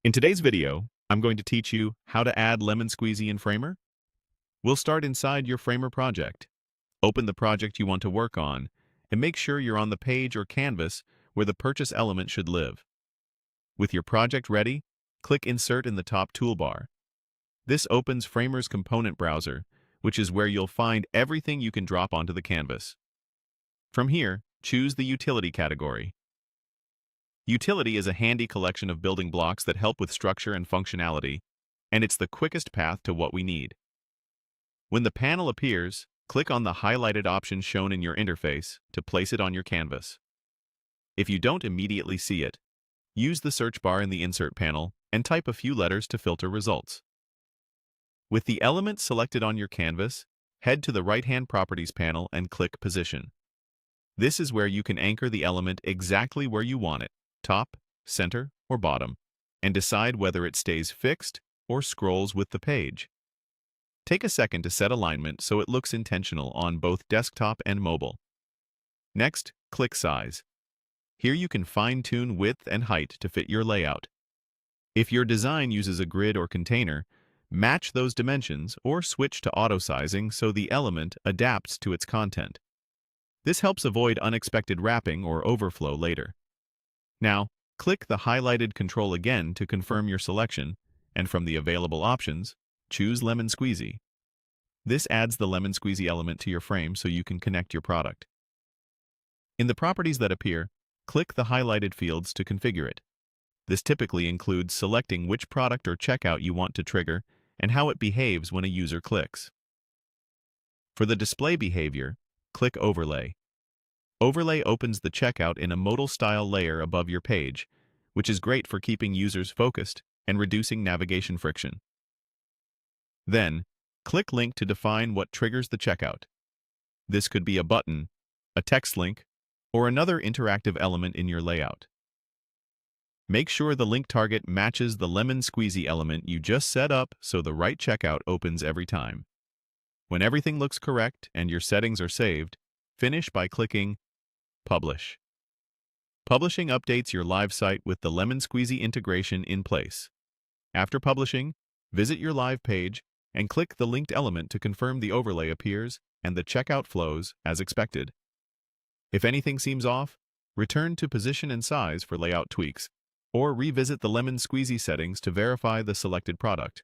In today's video, I'm going to teach you how to add Lemon Squeezy in Framer. We'll start inside your Framer project. Open the project you want to work on, and make sure you're on the page or canvas where the purchase element should live. With your project ready, click Insert in the top toolbar. This opens Framer's component browser, which is where you'll find everything you can drop onto the canvas. From here, choose the Utility category. Utility is a handy collection of building blocks that help with structure and functionality, and it's the quickest path to what we need. When the panel appears, click on the highlighted option shown in your interface to place it on your canvas. If you don't immediately see it, use the search bar in the Insert panel and type a few letters to filter results. With the element selected on your canvas, head to the right-hand Properties panel and click Position. This is where you can anchor the element exactly where you want it, top, center, or bottom, and decide whether it stays fixed or scrolls with the page. Take a second to set alignment so it looks intentional on both desktop and mobile. Next, click Size. Here you can fine-tune width and height to fit your layout. If your design uses a grid or container, match those dimensions or switch to auto-sizing so the element adapts to its content. This helps avoid unexpected wrapping or overflow later. Now, click the highlighted control again to confirm your selection, and from the available options, choose Lemon Squeezy. This adds the Lemon Squeezy element to your frame so you can connect your product. In the properties that appear, click the highlighted fields to configure it. This typically includes selecting which product or checkout you want to trigger and how it behaves when a user clicks. For the display behavior, click Overlay. Overlay opens the checkout in a modal-style layer above your page, which is great for keeping users focused and reducing navigation friction. Then, click Link to define what triggers the checkout. This could be a button, a text link, or another interactive element in your layout. Make sure the link target matches the Lemon Squeezy element you just set up so the right checkout opens every time. When everything looks correct and your settings are saved, finish by clicking Publish. Publishing updates your live site with the Lemon Squeezy integration in place. After publishing, visit your live page and click the linked element to confirm the overlay appears and the checkout flows as expected. If anything seems off, return to Position and Size for layout tweaks, or revisit the Lemon Squeezy settings to verify the selected product.